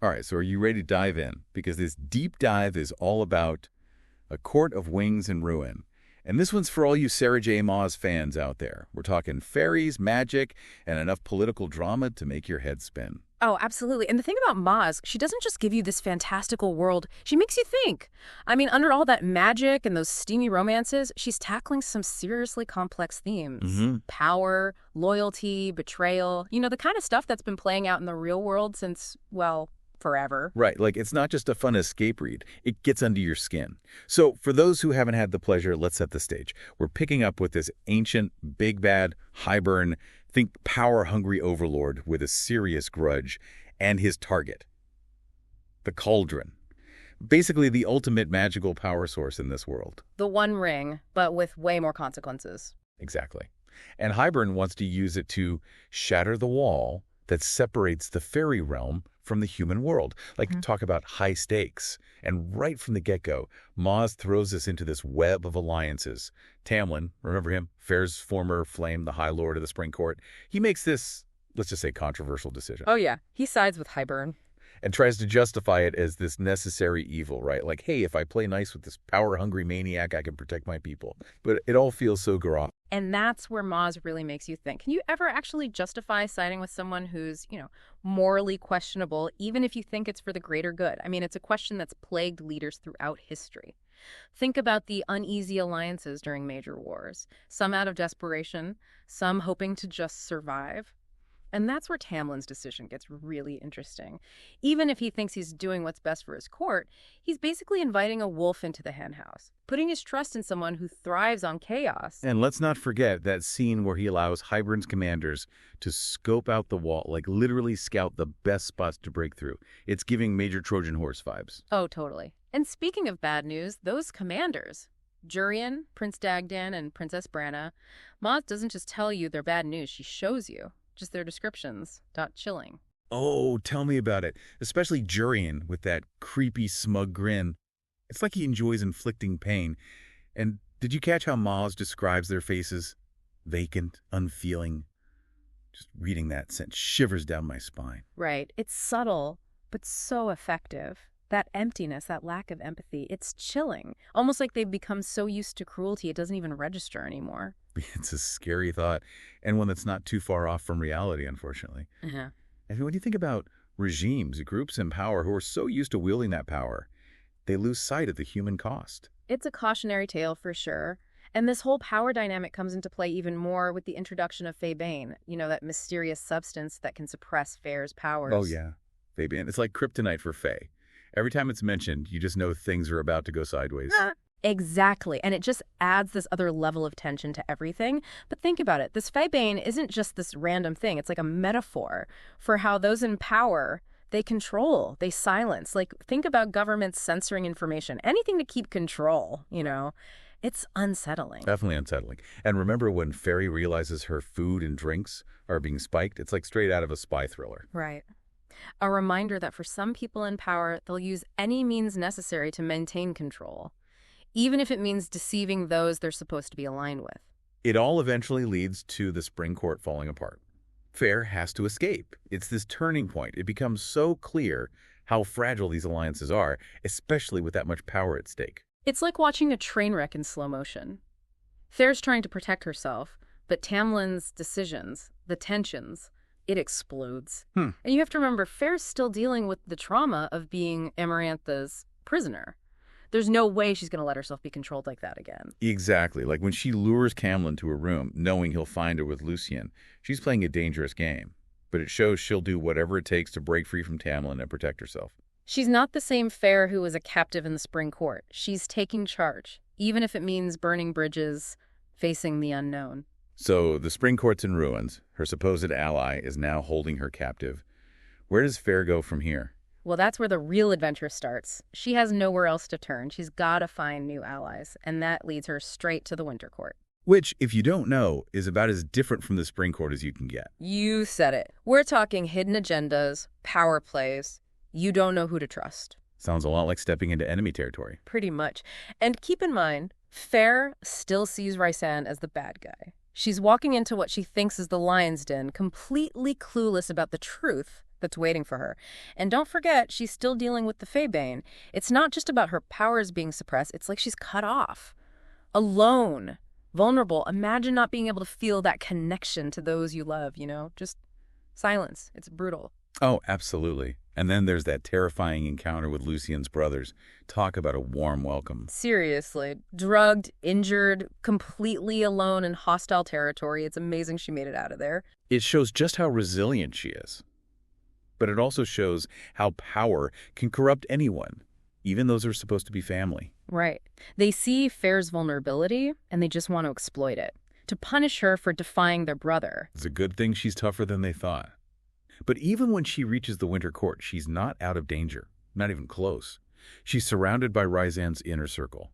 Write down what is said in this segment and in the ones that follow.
All right, so are you ready to dive in? Because this deep dive is all about A Court of Wings and Ruin. And this one's for all you Sarah J. Maas fans out there. We're talking fairies, magic, and enough political drama to make your head spin. Oh, absolutely. And the thing about Maas, she doesn't just give you this fantastical world. She makes you think. I mean, under all that magic and those steamy romances, she's tackling some seriously complex themes. hmm Power, loyalty, betrayal, the kind of stuff that's been playing out in the real world since, well, forever. Right, like it's not just a fun escape read. It gets under your skin. So for those who haven't had the pleasure, let's set the stage. We're picking up with this ancient, big bad, high-burn, think power-hungry overlord with a serious grudge and his target, the cauldron. Basically the ultimate magical power source in this world. The One Ring, but with way more consequences. Exactly. And Hybern wants to use it to shatter the wall that separates the fairy realm from the human world. Like, talk about high stakes. And right from the get-go, Maas throws us into this web of alliances. Tamlin, remember him? Feyre's former flame, the High Lord of the Spring Court. He makes this, let's just say, controversial decision. Oh, yeah. He sides with Hybern. And tries to justify it as this necessary evil, right? Like, hey, if I play nice with this power-hungry maniac, I can protect my people. But it all feels so garage. And that's where Maas really makes you think. Can you ever actually justify siding with someone who's, morally questionable, even if you think it's for the greater good? I mean, it's a question that's plagued leaders throughout history. Think about the uneasy alliances during major wars, some out of desperation, some hoping to just survive. And that's where Tamlin's decision gets really interesting. Even if he thinks he's doing what's best for his court, he's basically inviting a wolf into the henhouse, putting his trust in someone who thrives on chaos. And let's not forget that scene where he allows Hybern's commanders to scope out the wall, like literally scout the best spots to break through. It's giving major Trojan horse vibes. Oh, totally. And speaking of bad news, those commanders, Jurian, Prince Dagdan, and Princess Branna, Maas doesn't just tell you they're bad news, she shows you. Just their descriptions. Chilling. Oh, tell me about it. Especially Jurian with that creepy, smug grin. It's like he enjoys inflicting pain. And did you catch how Maas describes their faces? Vacant, unfeeling. Just reading that sent shivers down my spine. Right. It's subtle, but so effective. That emptiness, that lack of empathy, it's chilling. Almost like they've become so used to cruelty it doesn't even register anymore. It's a scary thought, and one that's not too far off from reality, unfortunately. Uh-huh. And when you think about regimes, groups in power who are so used to wielding that power, they lose sight of the human cost. It's a cautionary tale for sure. And this whole power dynamic comes into play even more with the introduction of Feyre, that mysterious substance that can suppress Feyre's powers. Oh, yeah. Fabian. It's like kryptonite for Faye. Every time it's mentioned, you just know things are about to go sideways. Exactly. And it just adds this other level of tension to everything. But think about it. This Feyre isn't just this random thing. It's like a metaphor for how those in power, they control, they silence. Like, think about governments censoring information, anything to keep control, It's unsettling. Definitely unsettling. And remember when Fairy realizes her food and drinks are being spiked? It's like straight out of a spy thriller. Right. A reminder that for some people in power, they'll use any means necessary to maintain control, even if it means deceiving those they're supposed to be aligned with. It all eventually leads to the Spring Court falling apart. Feyre has to escape. It's this turning point. It becomes so clear how fragile these alliances are, especially with that much power at stake. It's like watching a train wreck in slow motion. Feyre's trying to protect herself, but Tamlin's decisions, the tensions, it explodes. And you have to remember, Feyre's still dealing with the trauma of being Amarantha's prisoner. There's no way she's going to let herself be controlled like that again. Exactly. Like when she lures Camlin to her room, knowing he'll find her with Lucien, she's playing a dangerous game. But it shows she'll do whatever it takes to break free from Tamlin and protect herself. She's not the same Feyre who was a captive in the Spring Court. She's taking charge, even if it means burning bridges, facing the unknown. So the Spring Court's in ruins. Her supposed ally is now holding her captive. Where does Feyre go from here? Well, that's where the real adventure starts. She has nowhere else to turn. She's got to find new allies, and that leads her straight to the Winter Court. Which, if you don't know, is about as different from the Spring Court as you can get. You said it. We're talking hidden agendas, power plays. You don't know who to trust. Sounds a lot like stepping into enemy territory. Pretty much. And keep in mind, Feyre still sees Rhysand as the bad guy. She's walking into what she thinks is the lion's den, completely clueless about the truth that's waiting for her. And don't forget, she's still dealing with the Feybane. It's not just about her powers being suppressed. It's like she's cut off, alone, vulnerable. Imagine not being able to feel that connection to those you love, Just silence. It's brutal. Oh, absolutely. And then there's that terrifying encounter with Lucien's brothers. Talk about a warm welcome. Seriously. Drugged, injured, completely alone in hostile territory. It's amazing she made it out of there. It shows just how resilient she is. But it also shows how power can corrupt anyone, even those who are supposed to be family. Right. They see Feyre's vulnerability, and they just want to exploit it, to punish her for defying their brother. It's a good thing she's tougher than they thought. But even when she reaches the Winter Court, she's not out of danger, not even close. She's surrounded by Rysand's inner circle.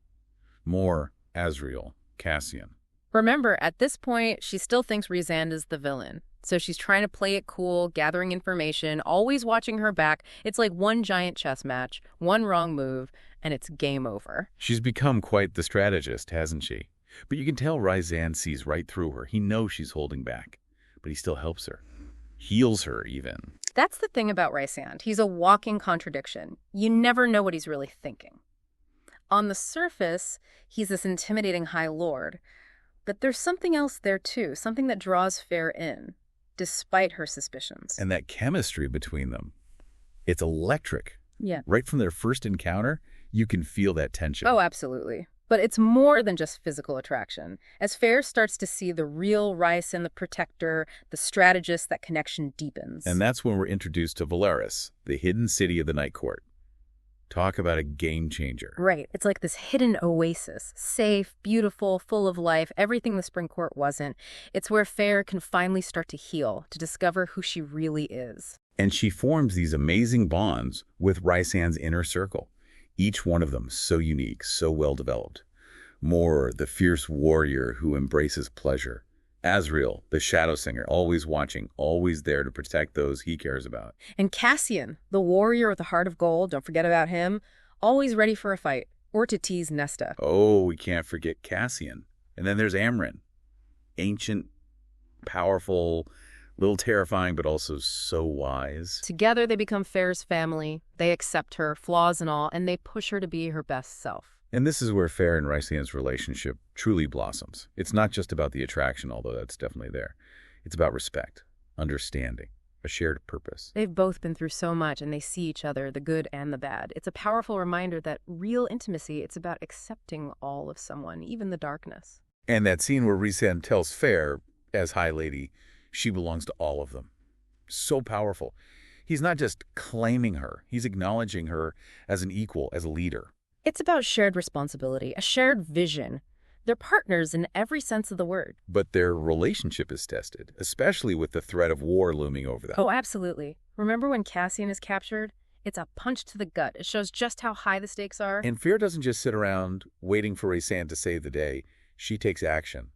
More Azriel, Cassian. Remember, at this point, she still thinks Rysand is the villain. So she's trying to play it cool, gathering information, always watching her back. It's like one giant chess match, one wrong move, and it's game over. She's become quite the strategist, hasn't she? But you can tell Rysand sees right through her. He knows she's holding back, but he still helps her. Heals her, even. That's the thing about Rysand. He's a walking contradiction. You never know what he's really thinking. On the surface, he's this intimidating High Lord. But there's something else there, too, something that draws Feyre in, despite her suspicions. And that chemistry between them, it's electric. Yeah. Right from their first encounter, you can feel that tension. Oh, absolutely. But it's more than just physical attraction. As Feyre starts to see the real Rysand, the protector, the strategist, that connection deepens. And that's when we're introduced to Velaris, the hidden city of the Night Court. Talk about a game changer. Right. It's like this hidden oasis. Safe, beautiful, full of life, everything the Spring Court wasn't. It's where Feyre can finally start to heal, to discover who she really is. And she forms these amazing bonds with Rysand's inner circle. Each one of them so unique, so well-developed. Mor, the fierce warrior who embraces pleasure. Azriel, the shadow singer, always watching, always there to protect those he cares about. And Cassian, the warrior with the heart of gold, don't forget about him, always ready for a fight, or to tease Nesta. Oh, we can't forget Cassian. And then there's Amren. Ancient, powerful, little terrifying, but also so wise. Together they become Feyre's family. They accept her, flaws and all, and they push her to be her best self. And this is where Feyre and Rysand's relationship truly blossoms. It's not just about the attraction, although that's definitely there. It's about respect, understanding, a shared purpose. They've both been through so much, and they see each other, the good and the bad. It's a powerful reminder that real intimacy, it's about accepting all of someone, even the darkness. And that scene where Rysand tells Feyre, as High Lady, she belongs to all of them. So powerful. He's not just claiming her. He's acknowledging her as an equal, as a leader. It's about shared responsibility, a shared vision. They're partners in every sense of the word. But their relationship is tested, especially with the threat of war looming over them. Oh, absolutely. Remember when Cassian is captured? It's a punch to the gut. It shows just how high the stakes are. And Feyre doesn't just sit around waiting for Rysand to save the day. She takes action.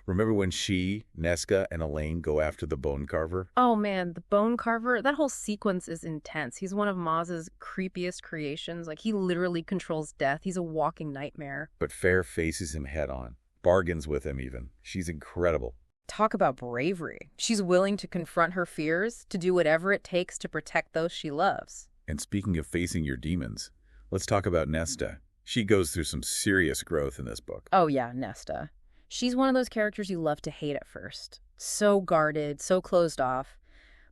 Remember when she, Nesca, and Elaine go after the Bone Carver? Oh man, the Bone Carver, that whole sequence is intense. He's one of Maas's creepiest creations. Like, he literally controls death. He's a walking nightmare. But Feyre faces him head on. Bargains with him even. She's incredible. Talk about bravery. She's willing to confront her fears, to do whatever it takes to protect those she loves. And speaking of facing your demons, let's talk about Nesta. She goes through some serious growth in this book. Oh yeah, Nesta. She's one of those characters you love to hate at first. So guarded, so closed off.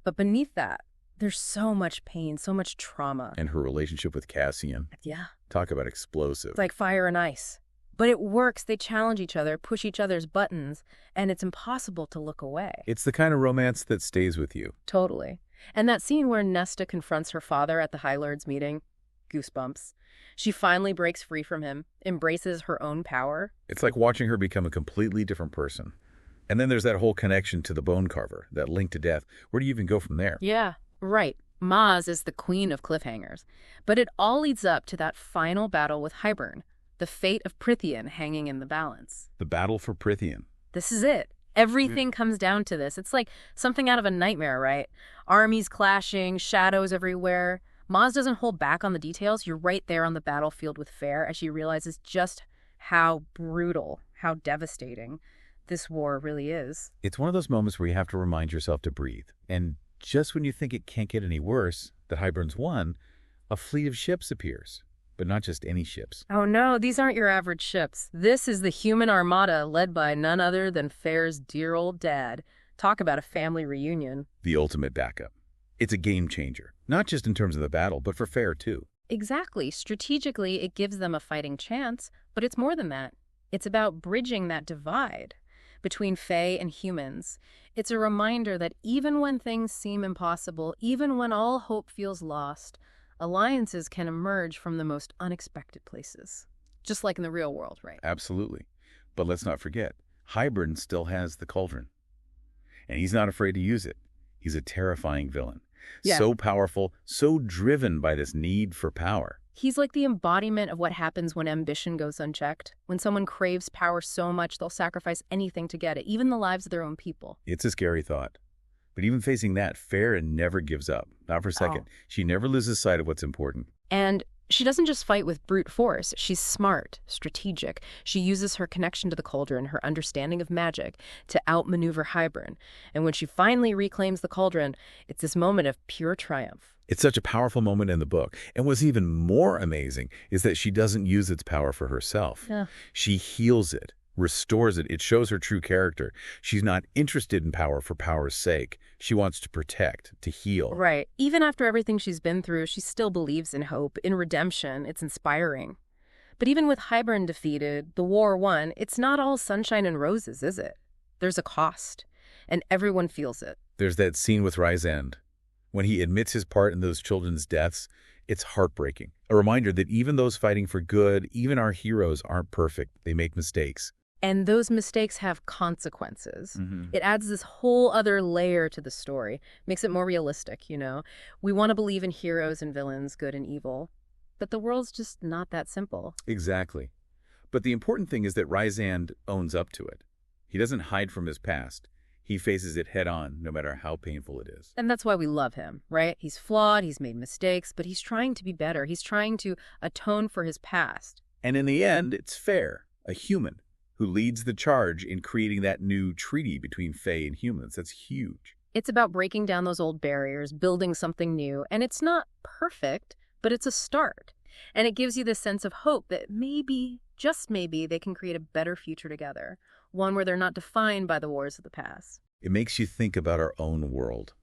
But beneath that, there's so much pain, so much trauma. And her relationship with Cassian. Yeah. Talk about explosive. It's like fire and ice. But it works. They challenge each other, push each other's buttons, and it's impossible to look away. It's the kind of romance that stays with you. Totally. And that scene where Nesta confronts her father at the High Lords meeting, goosebumps. She finally breaks free from him, embraces her own power. It's like watching her become a completely different person. And then there's that whole connection to the Bone Carver, that link to death. Where do you even go from there? Yeah, right. Maas is the queen of cliffhangers. But it all leads up to that final battle with Hybern, the fate of Prythian hanging in the balance. The battle for Prythian. This is it. Everything comes down to this. It's like something out of a nightmare, right? Armies clashing, shadows everywhere. Maas doesn't hold back on the details. You're right there on the battlefield with Feyre as she realizes just how brutal, how devastating this war really is. It's one of those moments where you have to remind yourself to breathe and just when you think it can't get any worse, that Hybern's won, a fleet of ships appears. But not just any ships. Oh no, these aren't your average ships. This is the human armada led by none other than Feyre's dear old dad. Talk about a family reunion. The ultimate backup. It's a game changer, not just in terms of the battle, but for Feyre too. Exactly. Strategically, it gives them a fighting chance, but it's more than that. It's about bridging that divide between Fae and humans. It's a reminder that even when things seem impossible, even when all hope feels lost, alliances can emerge from the most unexpected places. Just like in the real world, right? Absolutely. But let's not forget, Hybern still has the cauldron. And he's not afraid to use it. He's a terrifying villain. Yeah. So powerful, so driven by this need for power. He's like the embodiment of what happens when ambition goes unchecked. When someone craves power so much, they'll sacrifice anything to get it, even the lives of their own people. It's a scary thought. But even facing that, Feyre never gives up. Not for a second. Oh. She never loses sight of what's important. And she doesn't just fight with brute force. She's smart, strategic. She uses her connection to the cauldron, her understanding of magic, to outmaneuver Hybern. And when she finally reclaims the cauldron, it's this moment of pure triumph. It's such a powerful moment in the book. And what's even more amazing is that she doesn't use its power for herself. Yeah. She heals it, restores it. It shows her true character. She's not interested in power for power's sake. She wants to protect, to heal. Right. Even after everything she's been through, she still believes in hope, in redemption. It's inspiring. But even with Hybern defeated, the war won, it's not all sunshine and roses, is it? There's a cost, and everyone feels it. There's that scene with Rysand. When he admits his part in those children's deaths, it's heartbreaking. A reminder that even those fighting for good, even our heroes aren't perfect. They make mistakes. And those mistakes have consequences. Mm-hmm. It adds this whole other layer to the story, makes it more realistic, you know? We want to believe in heroes and villains, good and evil, but the world's just not that simple. Exactly. But the important thing is that Rysand owns up to it. He doesn't hide from his past. He faces it head on, no matter how painful it is. And that's why we love him, right? He's flawed, he's made mistakes, but he's trying to be better. He's trying to atone for his past. And in the end, it's Feyre, a human, who leads the charge in creating that new treaty between Fae and humans. That's huge. It's about breaking down those old barriers, building something new. And it's not perfect, but it's a start. And it gives you this sense of hope that maybe, just maybe, they can create a better future together. One where they're not defined by the wars of the past. It makes you think about our own world,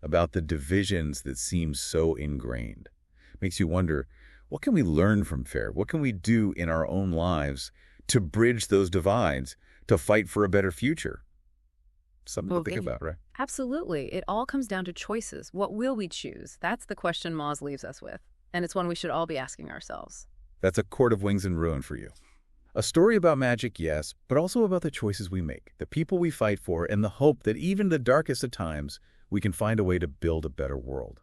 about the divisions that seem so ingrained. It makes you wonder, what can we learn from Feyre? What can we do in our own lives to bridge those divides, to fight for a better future? Something to think about, right? Absolutely. It all comes down to choices. What will we choose? That's the question Maas leaves us with. And it's one we should all be asking ourselves. That's A Court of Wings and Ruin for you. A story about magic, yes, but also about the choices we make, the people we fight for, and the hope that even in the darkest of times, we can find a way to build a better world.